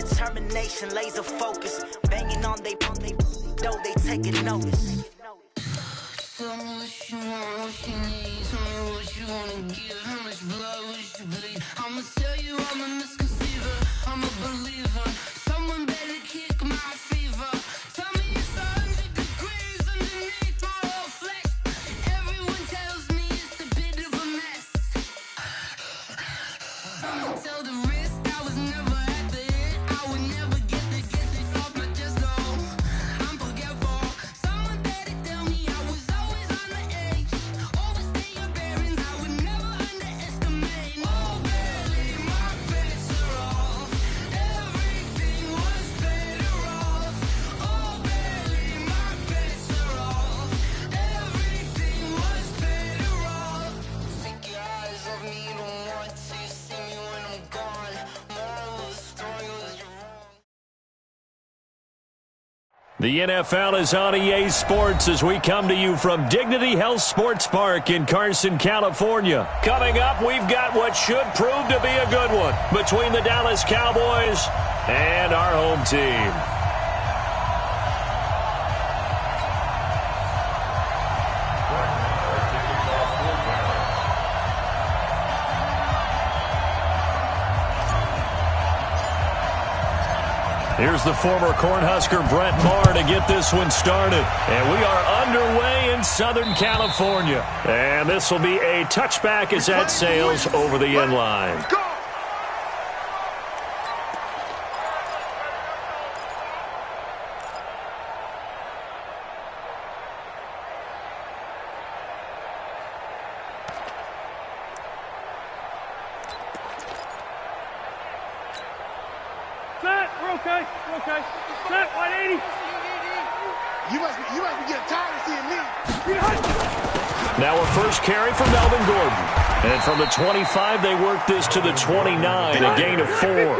determination, laser focus. Banging on they though they taking notice. Tell me what you want, what you need. Tell me what you wanna give. How much blood would you bleed? I'ma tell you I'm a misconceiver. I'm a believer. Someone better kick my fever. Tell me it's 100 degrees underneath my whole flesh. Everyone tells me it's a bit of a mess. I'ma tell the risk I was never at the end. I would never get this off my chest, though. I'm forgetful. Someone better tell me I was always on the edge. Overstay your bearings, I would never underestimate. Oh, barely, my bets are off. Everything was better off. Oh, barely, my bets are off. Everything was better off. Take your eyes off me, you don't want to see me when I'm gone. Moral of the story was you're wrong. The NFL is on EA Sports as we come to you from Dignity Health Sports Park in Carson, California. Coming up, we've got what should prove to be a good one between the Dallas Cowboys and our home team. Here's the former Cornhusker Brett Maher to get this one started. And we are underway in Southern California. And this will be a touchback as that sails over the end line. Set, we're okay, Set, 180. You must be getting tired of seeing me. Now a first carry for Melvin Gordon. And from the 25, they work this to the 29, a gain of 4.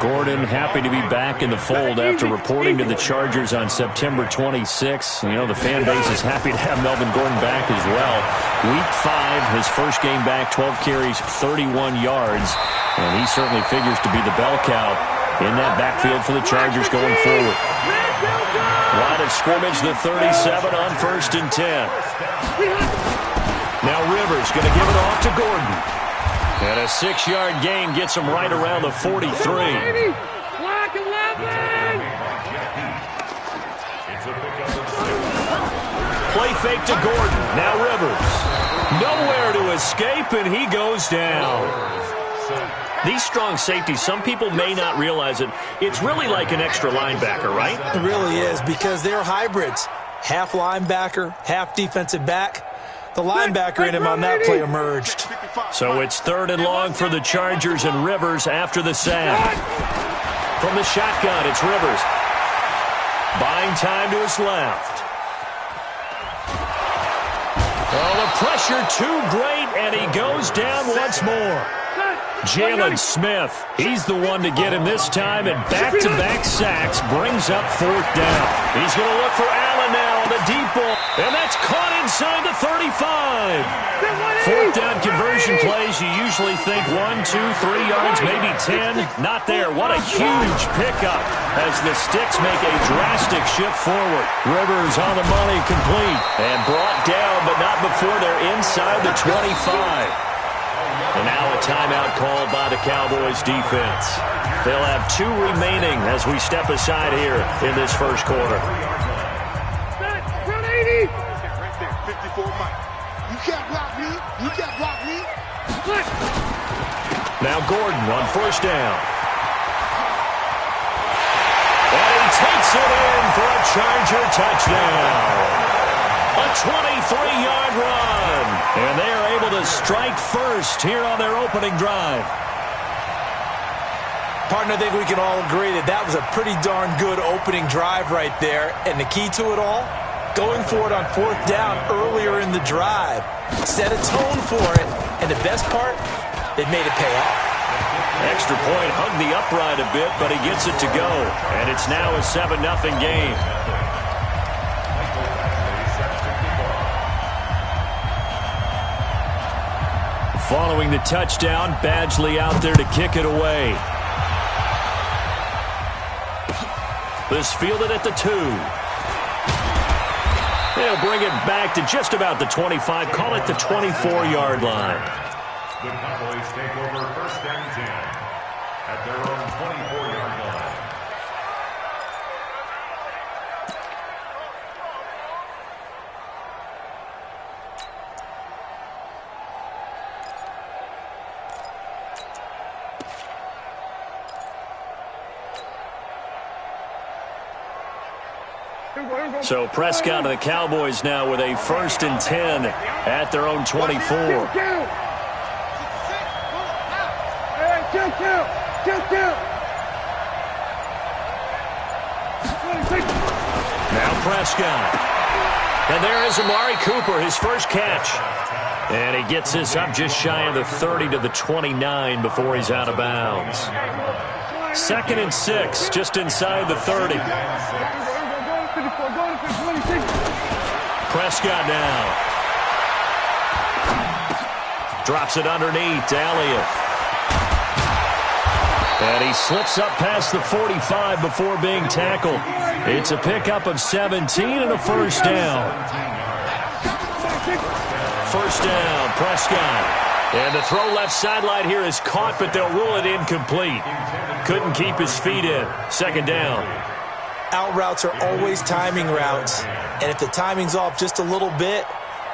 Gordon happy to be back in the fold after reporting to the Chargers on September 26. You know, the fan base is happy to have Melvin Gordon back as well. Week 5, his first game back, 12 carries, 31 yards. And he certainly figures to be the bell cow in that backfield for the Chargers going forward. Line of scrimmage, the 37 on 1st and 10. Now Rivers going to give it off to Gordon. And a 6-yard gain gets him right around the 43. Block 11. Play fake to Gordon. Now Rivers. Nowhere to escape, and he goes down. These strong safeties, some people may not realize it. It's really like an extra linebacker, right? It really is, because they're hybrids. Half linebacker, half defensive back. The linebacker in him on that play emerged. So it's 3rd and long for the Chargers, and Rivers after the sack. From the shotgun, it's Rivers. Buying time to his left. Oh, the pressure too great, and he goes down once more. Jalen Smith, he's the one to get him this time, and back-to-back sacks brings up 4th down. He's going to look for Allen now on the deep ball, and that's caught inside the 35. 4th down conversion plays, you usually think 1, 2, 3 yards, maybe 10. Not there. What a huge pickup as the Sticks make a drastic shift forward. Rivers on the money, complete, and brought down, but not before they're inside the 25. And now a timeout called by the Cowboys defense. They'll have 2 remaining as we step aside here in this first quarter. Front 80. Right there, 54 Mike. You can't block me. You can't block me. Now Gordon on 1st down. And he takes it in for a Charger touchdown. A 23-yard run. And they are able to strike first here on their opening drive. Partner, I think we can all agree that that was a pretty darn good opening drive right there. And the key to it all, going for it on 4th down earlier in the drive. Set a tone for it. And the best part, they made it pay off. Extra point, hugged the upright a bit, but he gets it to go. And it's now a 7-0 game. Following the touchdown, Badgley out there to kick it away. This fielded at the 2. They'll bring it back to just about the 25. Call it the 24-yard line. The Cowboys take over 1st and 10 at their own 24-yard line. So Prescott and the Cowboys now with a 1st and 10 at their own 24. Now Prescott. And there is Amari Cooper, his first catch. And he gets this up just shy of the 30 to the 29 before he's out of bounds. 2nd and 6, just inside the 30. Prescott now. Drops it underneath to Elliott. And he slips up past the 45 before being tackled. It's a pickup of 17 and a 1st down. 1st down, Prescott. And the throw left sideline here is caught, but they'll rule it incomplete. Couldn't keep his feet in. 2nd down. Out routes are always timing routes. And if the timing's off just a little bit,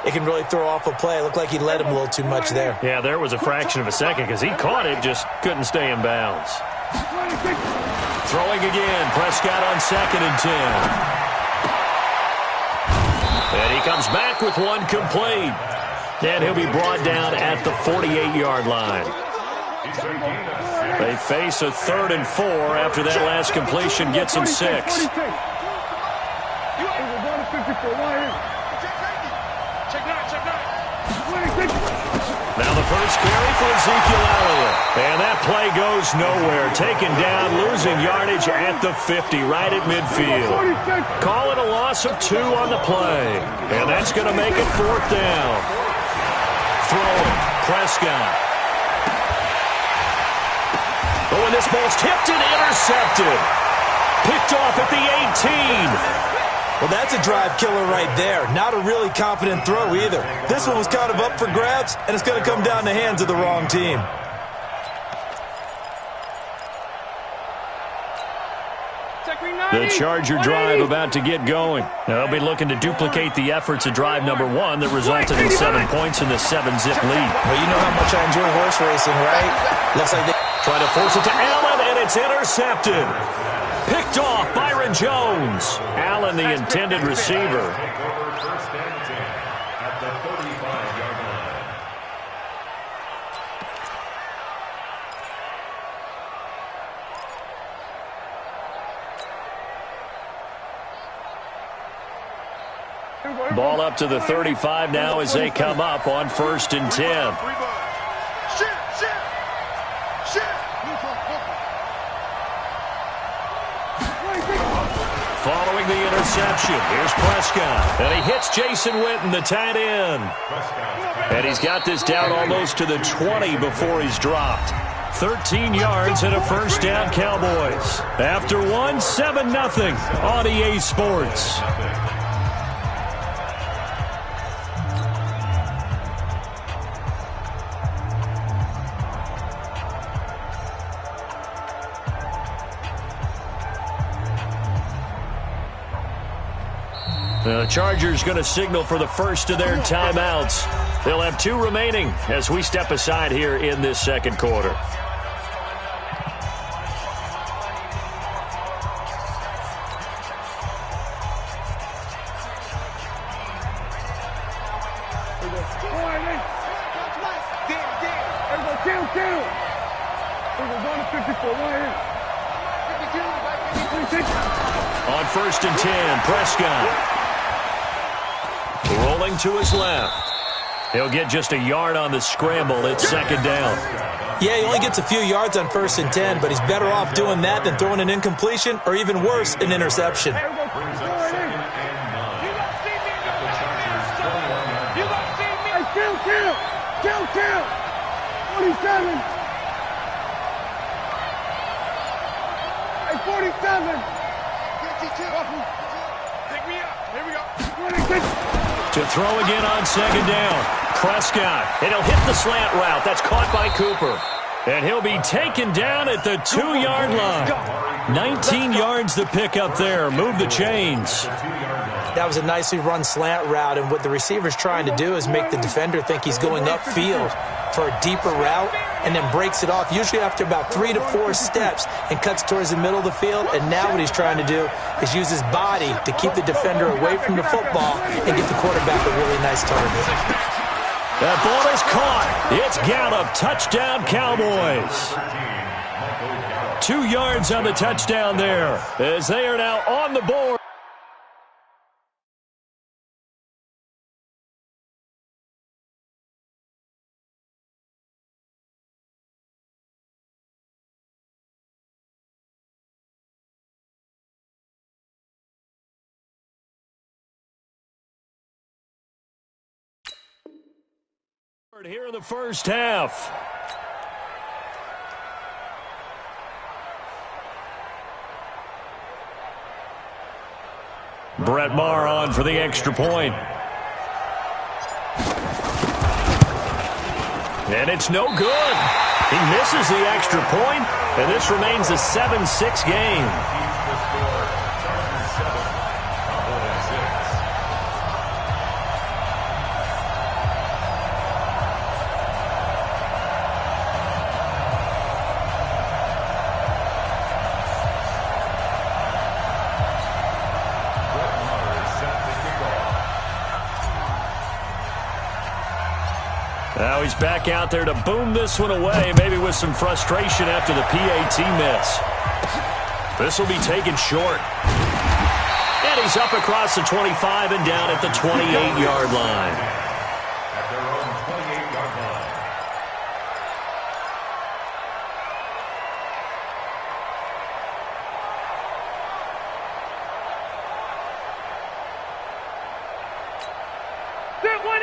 it can really throw off a play. It looked like he led him a little too much there. Yeah, there was a fraction of a second because he caught it, just couldn't stay in bounds. Throwing again, Prescott on 2nd and 10. And he comes back with one complete. And he'll be brought down at the 48-yard line. They face a 3rd and 4 after that last completion gets him 6. Now the first carry for Ezekiel Elliott. And that play goes nowhere. Taken down, losing yardage at the 50, right at midfield. Call it a loss of 2 on the play. And that's going to make it 4th down. Throwing, Prescott. Oh, and this ball's tipped and intercepted. Picked off at the 18. Well, that's a drive killer right there. Not a really confident throw either. This one was kind of up for grabs, and it's going to come down the hands of the wrong team. The Charger drive about to get going. They'll be looking to duplicate the efforts of drive number 1 that resulted in 7 points in the 7-zip lead. Well, you know how much I enjoy horse racing, right? Looks like they try to force it to Allen, and it's intercepted. Picked off, Byron Jones. Allen, the intended receiver. Ball up to the 35 now as they come up on 1st and 10. Following the interception, here's Prescott. And he hits Jason Witten, the tight end. And he's got this down almost to the 20 before he's dropped. 13 yards and a 1st down, Cowboys. After 1, 7-0 on EA Sports. The Chargers going to signal for the first of their timeouts. They'll have 2 remaining as we step aside here in this 2nd quarter. On 1st and 10, Prescott. Rolling to his left. He'll get just a yard on the scramble. It's 2nd down. Yeah, he only gets a few yards on 1st and 10, but he's better off doing that than throwing an incompletion or even worse, an interception. Kill! 47! Hey, 47! Pick me up. Here we go. To throw again on second down. Prescott, and he'll hit the slant route. That's caught by Cooper. And he'll be taken down at the 2-yard line. 19 yards to pick up there. Move the chains. That was a nicely run slant route, and what the receiver's trying to do is make the defender think he's going upfield for a deeper route, and then breaks it off, usually after about 3 to 4 steps, and cuts towards the middle of the field. And now what he's trying to do is use his body to keep the defender away from the football and get the quarterback a really nice target. That ball is caught. It's Gallup. Touchdown, Cowboys. 2 yards on the touchdown there, as they are now on the board. Here in the first half. Brett Maher on for the extra point. And it's no good. He misses the extra point, and this remains a 7-6 game. Now he's back out there to boom this one away, maybe with some frustration after the PAT miss. This will be taken short. And he's up across the 25 and down at the 28-yard line. At their own 28-yard line.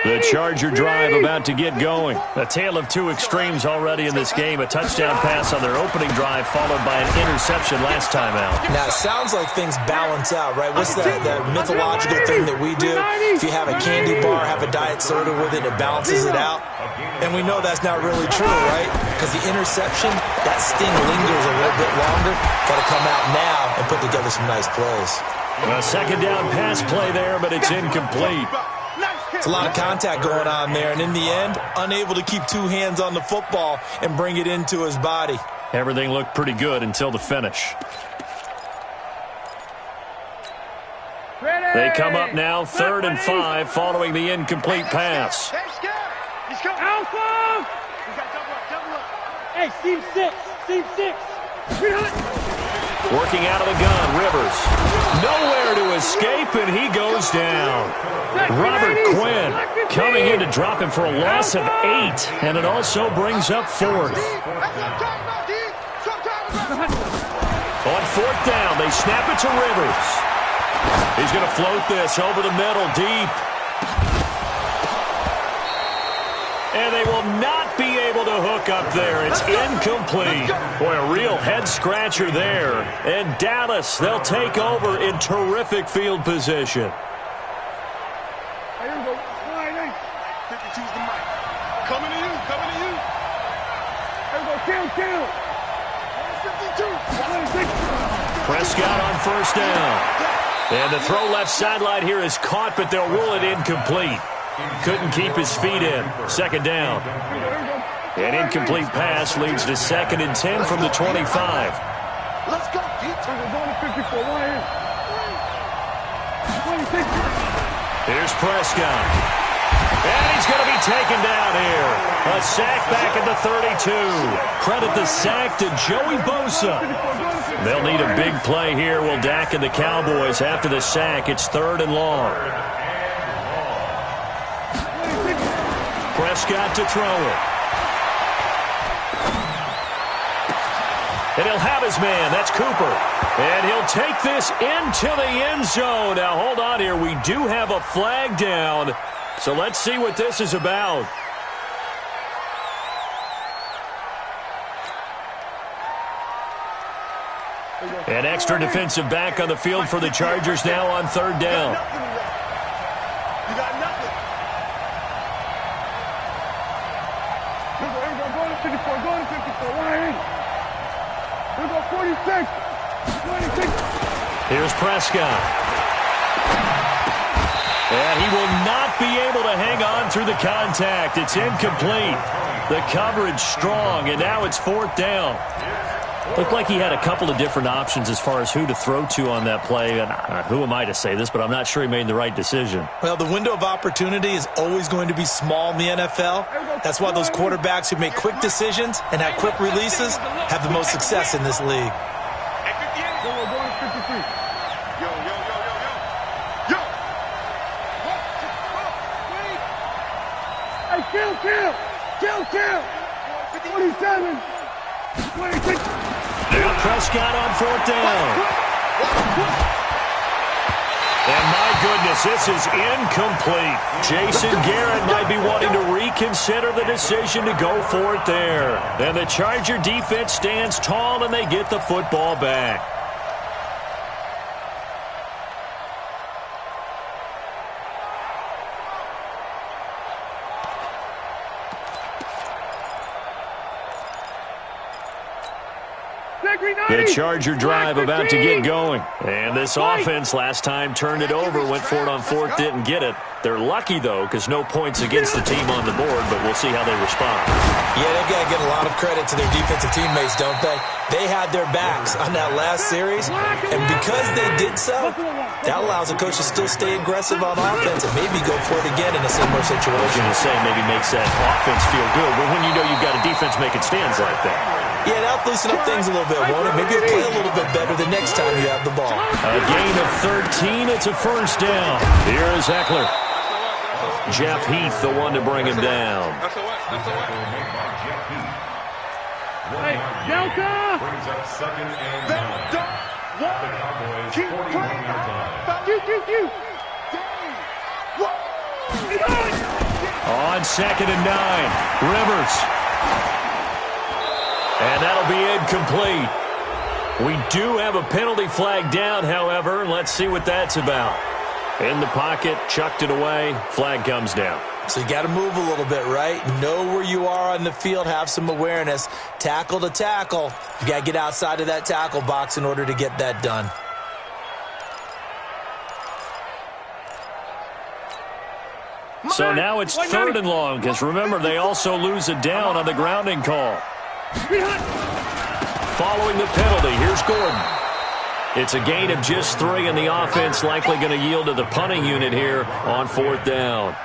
The Charger drive about to get going. A tale of two extremes already in this game. A touchdown pass on their opening drive, followed by an interception last time out. Now, it sounds like things balance out, right? What's that mythological thing that we do? If you have a candy bar, have a diet soda with it, it balances it out. And we know that's not really true, right? Because the interception, that sting lingers a little bit longer. Got to come out now and put together some nice plays. A second down pass play there, but it's incomplete. It's a lot of contact going on there, and in the end, unable to keep two hands on the football and bring it into his body. Everything looked pretty good until the finish. They come up now 3rd and 5 following the incomplete pass. Alpha! Hey, seam 6. Seam 6. Working out of the gun, Rivers. Nowhere to escape, and he goes down. Robert Quinn coming in to drop him for a loss of 8, and it also brings up 4th. On 4th down, they snap it to Rivers. He's going to float this over the middle, deep. And they will not be able to hook up there. It's incomplete. Boy, a real head-scratcher there. And Dallas, they'll take over in terrific field position. Here we go. 52's the mic. Coming to you, coming to you. Here we go. Count. 52. Prescott on 1st down. And the throw left sideline here is caught, but they'll rule it incomplete. Couldn't keep his feet in. 2nd down. An incomplete pass leads to 2nd and 10 from the 25. Let's go, Here's Prescott. And he's going to be taken down here. A sack back at the 32. Credit the sack to Joey Bosa. They'll need a big play here. Will Dak and the Cowboys after the sack. It's 3rd and long. Prescott to throw it. And he'll have his man. That's Cooper. And he'll take this into the end zone. Now, hold on here. We do have a flag down. So let's see what this is about. An extra defensive back on the field for the Chargers now on third down. You got nothing. Here we go, go to 54, go to 54, 180. Here we go, 46, 26. Here's Prescott. And he will not be able to hang on through the contact. It's incomplete. The coverage strong, and now it's fourth down. Looked like he had a couple of different options as far as who to throw to on that play. And who am I to say this, but I'm not sure he made the right decision. Well, the window of opportunity is always going to be small in the NFL. That's why those quarterbacks who make quick decisions and have quick releases have the most success in this league. Kill. 27, 26. Now Prescott on fourth down. And my goodness, this is incomplete. Jason Garrett might be wanting to reconsider the decision to go for it there. And the Charger defense stands tall, and they get the football back. The Charger drive about to get going. And this offense last time turned it over, went for it on fourth, didn't get it. They're lucky, though, because no points against the team on the board, but we'll see how they respond. Yeah, they've got to get a lot of credit to their defensive teammates, don't they? They had their backs on that last series, and because they did so, that allows the coach to still stay aggressive on offense and maybe go for it again in a similar situation. I was going to say maybe makes that offense feel good, but when you know you've got a defense making stands like that. Yeah, that'll loosen up things a little bit, won't it? Maybe you'll play a little bit better the next time you have the ball. A gain of 13. It's a first down. Here is Eckler. Jeff Heath, the one to bring him down. Hey, Delta! Brings up second and 9. Keep playing. On second and 9. Rivers. And that'll be incomplete. We do have a penalty flag down, however. Let's see what that's about. In the pocket, chucked it away. Flag comes down. So you got to move a little bit, right? Know where you are on the field. Have some awareness. Tackle to tackle. You got to get outside of that tackle box in order to get that done. So now it's third and long, because remember, they also lose a down on the grounding call. Following the penalty, here's Gordon. It's a gain of just 3, and the offense likely going to yield to the punting unit here on fourth down.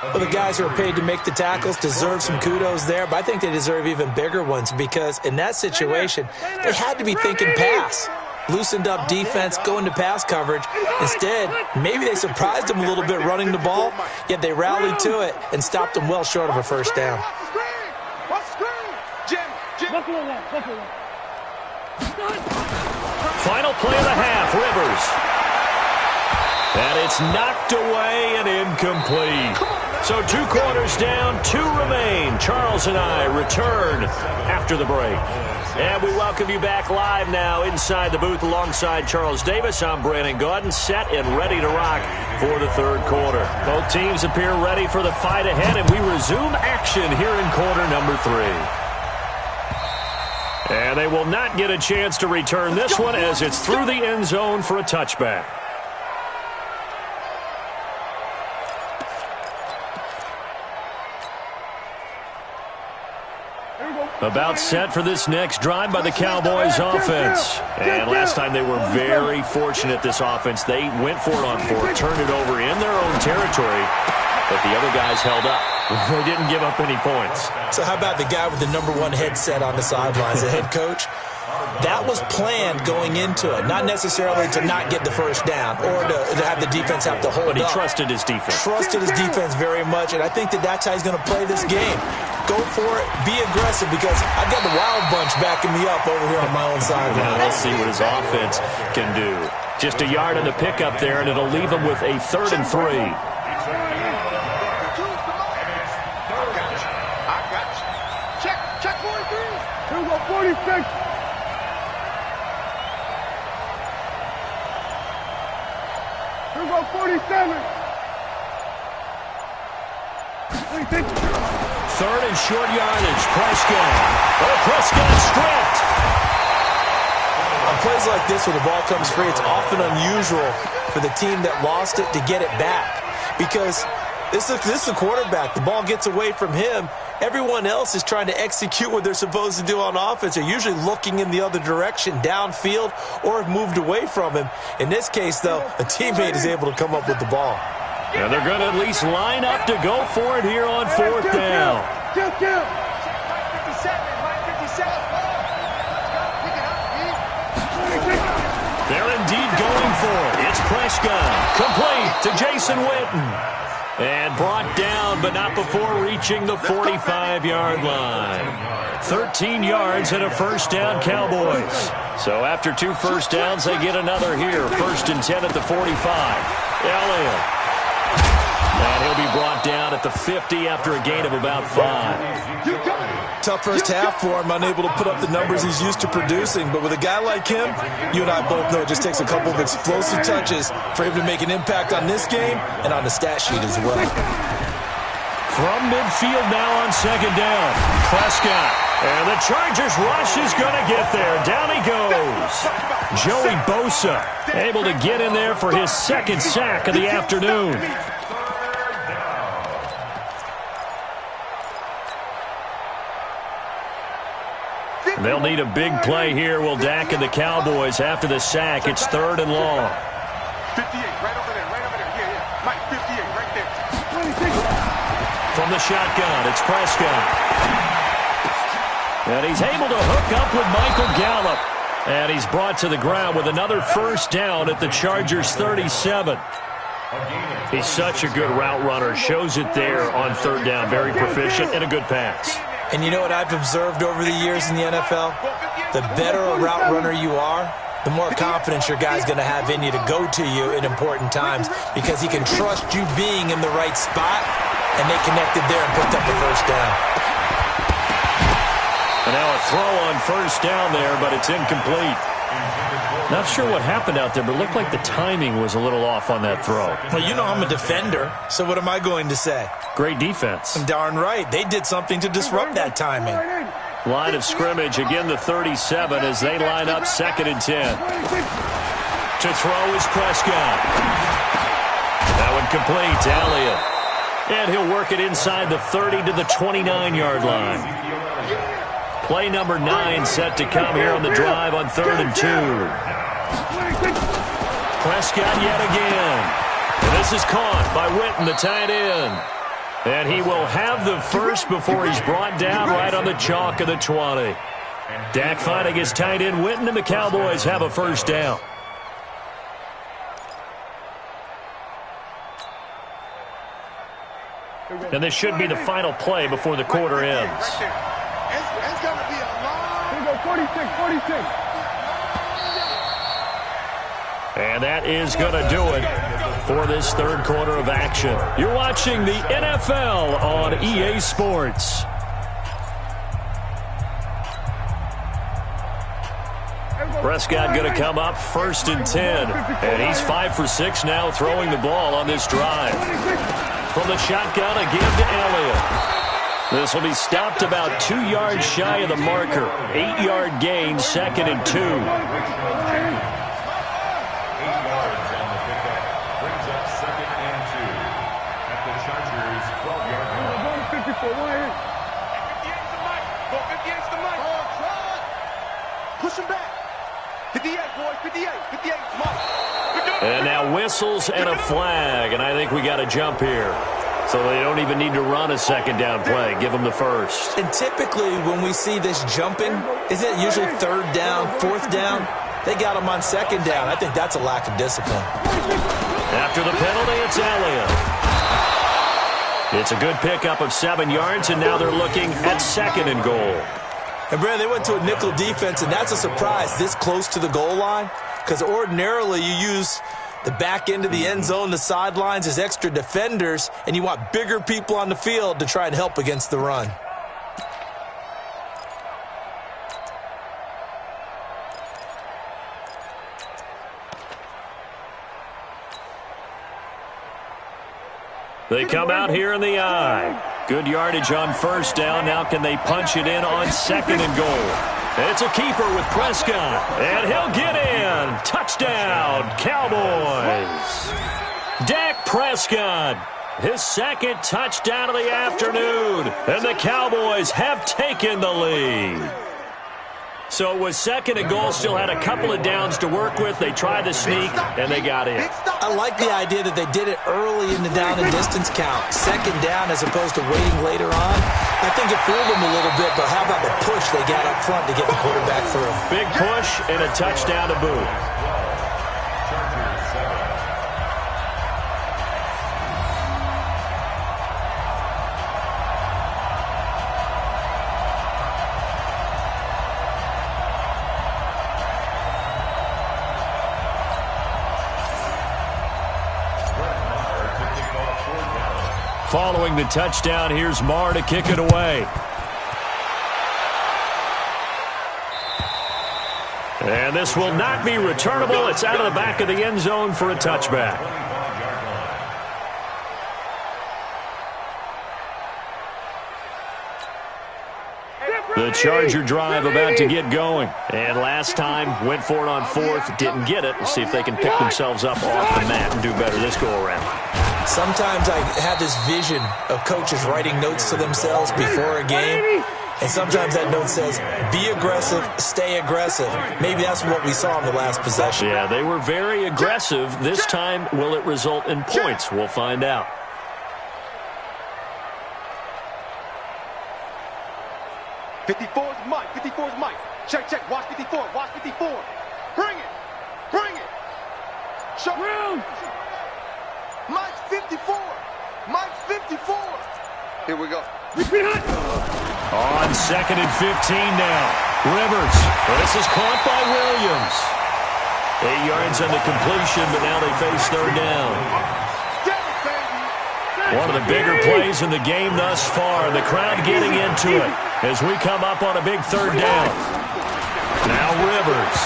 Well, the guys who are paid to make the tackles deserve some kudos there, but I think they deserve even bigger ones because in that situation, they had to be thinking pass. Loosened up defense, going to pass coverage. Instead, maybe they surprised them a little bit running the ball, yet they rallied to it and stopped them well short of a first down. Final play of the half, Rivers. And it's knocked away and incomplete. So 2 quarters down, 2 remain. Charles and I return after the break. And we welcome you back live now inside the booth alongside Charles Davis. I'm Brandon Gaudin, set and ready to rock for the third quarter. Both teams appear ready for the fight ahead, and we resume action here in quarter number 3. And they will not get a chance to return this one as it's through the end zone for a touchback. About set for this next drive by the Cowboys offense. And last time they were very fortunate, this offense. They went for it on 4, turned it over in their own territory, but the other guys held up. They didn't give up any points. So how about the guy with the #1 headset on the sidelines, the head coach? That was planned going into it, not necessarily to not get the first down or to have the defense have to hold up. But he trusted his defense. Trusted his defense very much, and I think that's how he's going to play this game. Go for it, be aggressive, because I've got the Wild Bunch backing me up over here on my own sideline. Now let's see what his offense can do. Just a yard in the pickup there, and it'll leave him with a 3rd and 3. Check 43. Here we go, 46. go 47. Third and short yardage. Prescott. Oh, Prescott stripped. On plays like this where the ball comes free, it's often unusual for the team that lost it to get it back. Because this is the quarterback. The ball gets away from him. Everyone else is trying to execute what they're supposed to do on offense. They're usually looking in the other direction, downfield, or have moved away from him. In this case, though, a teammate is able to come up with the ball. And they're going to at least line up to go for it here on fourth down. They're indeed going for it. It's Prescott. Complete to Jason Witten. And brought down, but not before reaching the 45-yard line. 13 yards and a first down, Cowboys. So after 2 first downs, they get another here. First and 10 at the 45. Elliott. And he'll be brought down at the 50 after a gain of about 5. Tough first half for him, unable to put up the numbers he's used to producing. But with a guy like him, you and I both know it just takes a couple of explosive touches for him to make an impact on this game and on the stat sheet as well. From midfield now on second down. Prescott. And the Chargers rush is going to get there. Down he goes. Joey Bosa able to get in there for his second sack of the afternoon. They'll need a big play here. Will Dak and the Cowboys after the sack. It's third and long. 58, right over there, yeah. Mike, 58, right there. From the shotgun, it's Prescott. And he's able to hook up with Michael Gallup. And he's brought to the ground with another first down at the Chargers' 37. He's such a good route runner. Shows it there on third down. Very proficient and a good pass. And you know what I've observed over the years in the NFL? The better a route runner you are, the more confidence your guy's going to have in you to go to you in important times because he can trust you being in the right spot, and they connected there and picked up the first down. And now a throw on first down there, but it's incomplete. Not sure what happened out there, but it looked like the timing was a little off on that throw. Well, you know I'm a defender, so what am I going to say? Great defense. Darn right. They did something to disrupt that timing. Line of scrimmage, again the 37 as they line up second and 10. To throw is Prescott. That one complete to Elliott. And he'll work it inside the 30 to the 29-yard line. Play number 9 set to come here on the drive on third and 2. Prescott yet again. And this is caught by Witten, the tight end. And he will have the first before he's brought down right on the chalk of the 20. Dak finding his tight end Witten, and the Cowboys have a first down. And this should be the final play before the quarter ends. It's going to be a long... Here we go, 46. And that is going to do it for this third quarter of action. You're watching the NFL on EA Sports. Prescott going to come up first and 10. And he's 5 for 6 now throwing the ball on this drive. From the shotgun again to Elliott. This will be stopped about 2 yards shy of the marker. 8-yard gain, second and 2. 8 yards on the pickup. Brings up second and 2 at the Chargers' 12-yard line. 54, 1 Go 58's the mic. Push him back. 58, boys, 58, Mike. And now whistles and a flag, and I think we got a jump here. So they don't even need to run a second down play. Give them the first. And typically when we see this jumping, is it usually third down, fourth down? They got them on second down. I think that's a lack of discipline. After the penalty, it's Elliott. It's a good pickup of 7 yards, and now they're looking at second and goal. And, Brandon, they went to a nickel defense, and that's a surprise this close to the goal line because ordinarily you use the back end of the end zone, the sidelines as extra defenders, and you want bigger people on the field to try and help against the run. They come out here in the I. Good yardage on first down. Now can they punch it in on second and goal? It's a keeper with Prescott, and he'll get in. Touchdown, Cowboys. Dak Prescott, his second touchdown of the afternoon, and the Cowboys have taken the lead. So it was second and goal, still had a couple of downs to work with. They tried the sneak, and they got in. I like the idea that they did it early in the down and distance count. Second down as opposed to waiting later on. I think it fooled them a little bit, but how about the push they got up front to get the quarterback through? Big push and a touchdown to boot. Following the touchdown, here's Marr to kick it away. And this will not be returnable. It's out of the back of the end zone for a touchback. The Charger drive about to get going. And last time, went for it on fourth, didn't get it. Let's see if they can pick themselves up off the mat and do better this go-around. Sometimes I have this vision of coaches writing notes to themselves before a game, and sometimes that note says, be aggressive, stay aggressive. Maybe that's what we saw in the last possession. Yeah, they were very aggressive. This time, will it result in points? We'll find out. '54's Mike. 54's Mike. Check, check. Watch 54. Watch 54. Bring it. Bring it. Show room. Mike's 54. Mike's 54. Here we go. On second and 15 now. Rivers. This is caught by Williams. 8 yards on the completion, but now they face third down. One of the bigger plays in the game thus far. The crowd getting into it as we come up on a big third down. Now Rivers.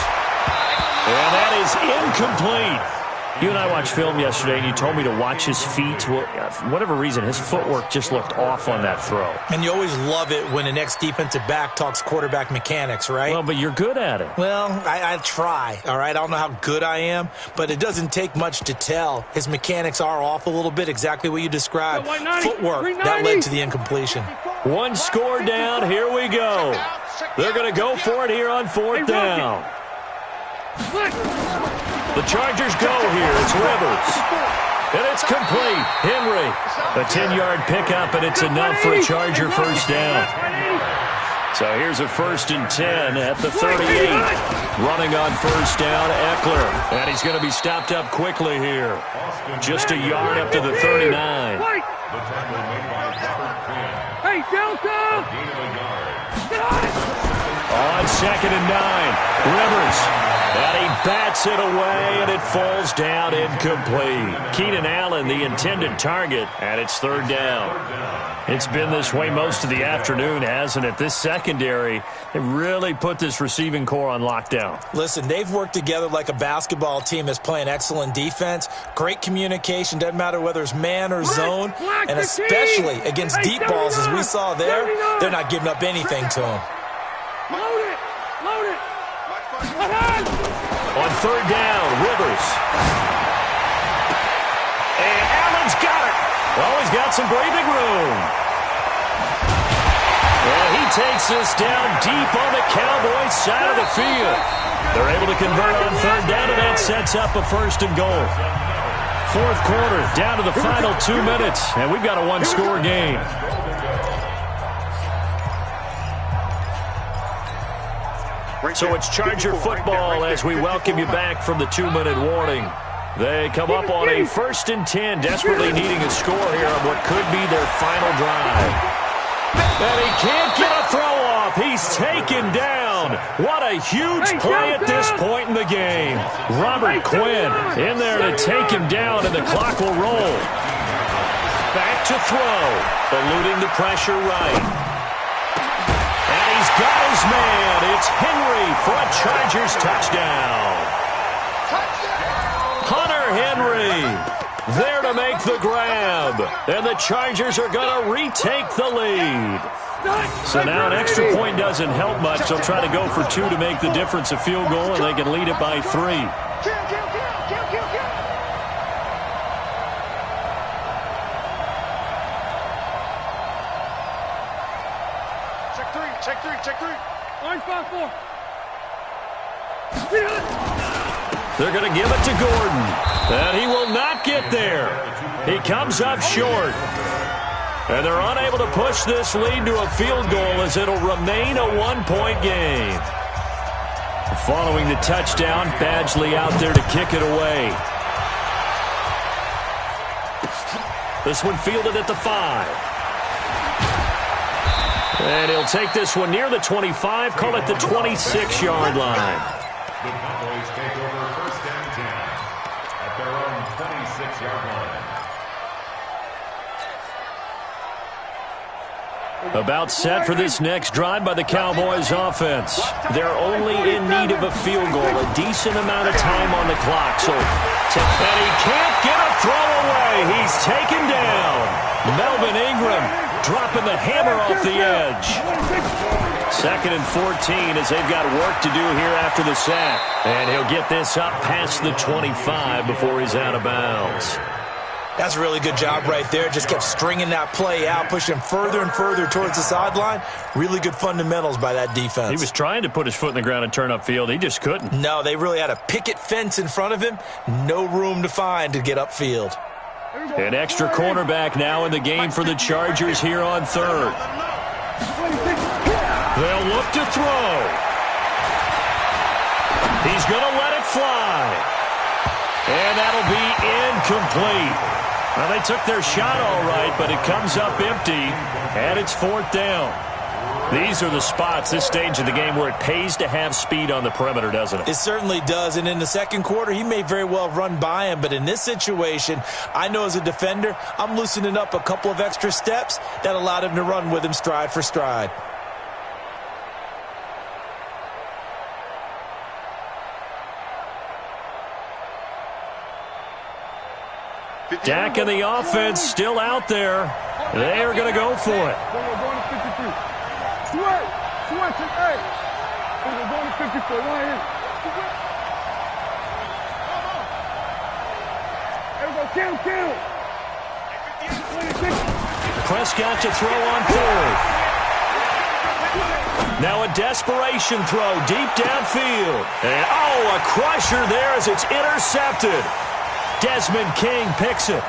And that is incomplete. You and I watched film yesterday, and you told me to watch his feet. Well, for whatever reason, his footwork just looked off on that throw. And you always love it when the next defensive back talks quarterback mechanics, right? Well, but you're good at it. Well, I try, all right? I don't know how good I am, but it doesn't take much to tell. His mechanics are off a little bit, exactly what you described. Footwork, that led to the incompletion. One score down, here we go. They're going to go for it here on fourth down. The Chargers go here. It's Rivers. And it's complete. Henry. A 10-yard pickup, and it's enough for a Charger first down. So here's a 1st and 10 at the 38. Running on first down, Eckler. And he's going to be stopped up quickly here. Just a yard up to the 39. Hey, Delta! On second and 9, Rivers. And he bats it away, and it falls down incomplete. Keenan Allen, the intended target, and it's third down. It's been this way most of the afternoon, hasn't it? This secondary, they really put this receiving core on lockdown. Listen, they've worked together like a basketball team that's playing excellent defense. Great communication, doesn't matter whether it's man or zone. And especially against deep balls, as we saw there, they're not giving up anything to them. Load it! Load it! On third down, Rivers. And Allen's got it. Oh, he's got some breathing room. And he takes this down deep on the Cowboys side of the field. They're able to convert on third down, and that sets up a 1st and goal. Fourth quarter, down to the final 2 minutes, and we've got a one-score game. So it's Charger football as we welcome you back from the 2-minute warning. They come up on a 1st and 10, desperately needing a score here on what could be their final drive. And he can't get a throw off. He's taken down. What a huge play at this point in the game. Robert Quinn in there to take him down, and the clock will roll. Back to throw, eluding the pressure right. He's got his man. It's Henry for a Chargers touchdown. Hunter Henry. There to make the grab. And the Chargers are going to retake the lead. So now an extra point doesn't help much. They'll try to go for 2 to make the difference a field goal, and they can lead it by 3. Check three. Orange 5-4. They're going to give it to Gordon. And he will not get there. He comes up short. And they're unable to push this lead to a field goal as it'll remain a 1-point game. Following the touchdown, Badgley out there to kick it away. This one fielded at the 5. And he'll take this one near the 25, call it the 26-yard line. The Cowboys take over first and 10 at their own 26-yard line. About set for this next drive by the Cowboys offense. They're only in need of a field goal, a decent amount of time on the clock. So, and he can't get a throw away. He's taken down. Melvin Ingram dropping the hammer off the edge. 2nd and 14 as they've got work to do here after the sack. And he'll get this up past the 25 before he's out of bounds. That's a really good job right there. Just kept stringing that play out, pushing further and further towards the sideline. Really good fundamentals by that defense. He was trying to put his foot in the ground and turn upfield. He just couldn't. No, they really had a picket fence in front of him. No room to find to get upfield. An extra cornerback now in the game for the Chargers here on 3rd. They'll look to throw. He's going to let it fly. And that'll be incomplete. Well, they took their shot all right, but it comes up empty, and it's 4th down. These are the spots, this stage of the game, where it pays to have speed on the perimeter, doesn't it? It certainly does, and in the second quarter, he may very well run by him, but in this situation, I know as a defender, I'm loosening up a couple of extra steps that allowed him to run with him stride for stride. Dak and the offense still out there. They are going to go for it. Switch it, hey. We're going to 54. Right here. There we go. Kill. Prescott to throw on 4th. Now a desperation throw deep downfield. And, a crusher there as it's intercepted. Desmond King picks it.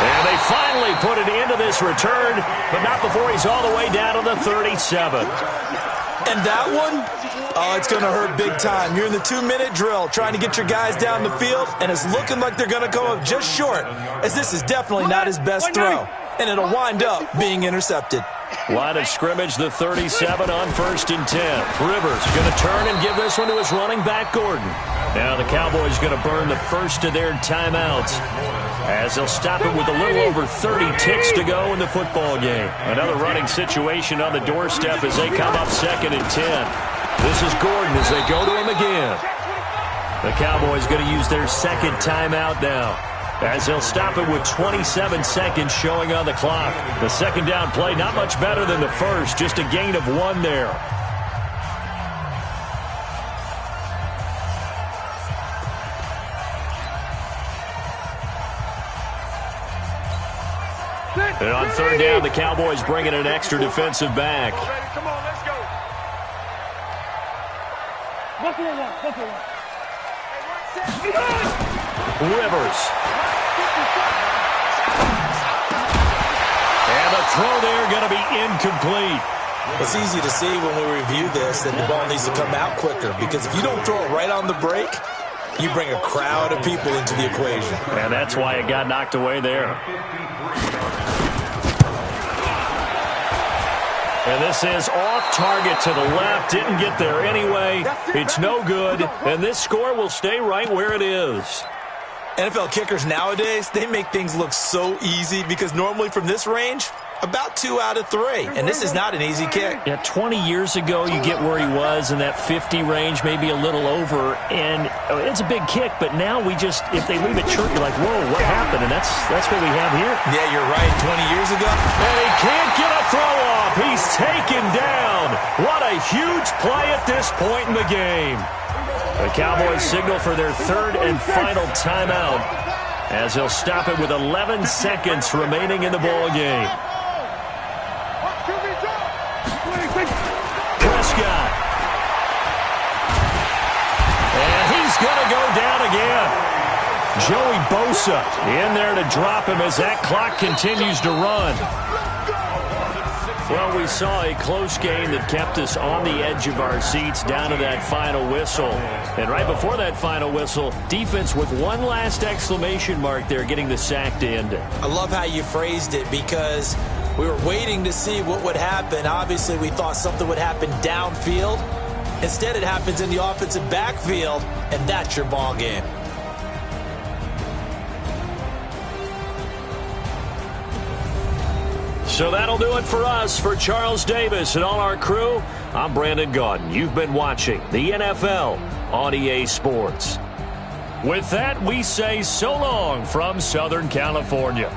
And they finally put it into this return, but not before he's all the way down to the 37. And that one, it's going to hurt big time. You're in the 2-minute drill trying to get your guys down the field, and it's looking like they're going to come up just short, as this is definitely not his best throw. And it'll wind up being intercepted. Line of scrimmage, the 37 on 1st and 10. Rivers going to turn and give this one to his running back, Gordon. Now the Cowboys going to burn the first of their timeouts as they'll stop it with a little over 30 ticks to go in the football game. Another running situation on the doorstep as they come up 2nd and 10. This is Gordon as they go to him again. The Cowboys going to use their 2nd timeout now, as they'll stop it with 27 seconds showing on the clock. The 2nd down play, not much better than the first, just a gain of 1 there. And on 3rd down, the Cowboys bring in an extra defensive back. Come on, let's go. Rivers. And the throw there going to be incomplete. It's easy to see when we review this that the ball needs to come out quicker, because if you don't throw it right on the break, you bring a crowd of people into the equation. And that's why it got knocked away there. And this is off target to the left. Didn't get there anyway. It's no good. And this score will stay right where it is. NFL kickers nowadays, they make things look so easy, because normally from this range, About 2 out of 3, and this is not an easy kick. Yeah, 20 years ago, you get where he was in that 50 range, maybe a little over, and it's a big kick, but now we just, if they leave it short, you're like, whoa, what happened? And that's what we have here. Yeah, you're right, 20 years ago. And he can't get a throw off. He's taken down. What a huge play at this point in the game. The Cowboys signal for their third and final timeout as they'll stop it with 11 seconds remaining in the ball game. Prescott. And he's going to go down again. Joey Bosa in there to drop him as that clock continues to run. Well, we saw a close game that kept us on the edge of our seats down to that final whistle. And right before that final whistle, defense with one last exclamation mark there, getting the sack to end it. I love how you phrased it because we were waiting to see what would happen. Obviously, we thought something would happen downfield. Instead, it happens in the offensive backfield, and that's your ball game. So that'll do it for us. For Charles Davis and all our crew, I'm Brandon Gaudin. You've been watching the NFL on EA Sports. With that, we say so long from Southern California.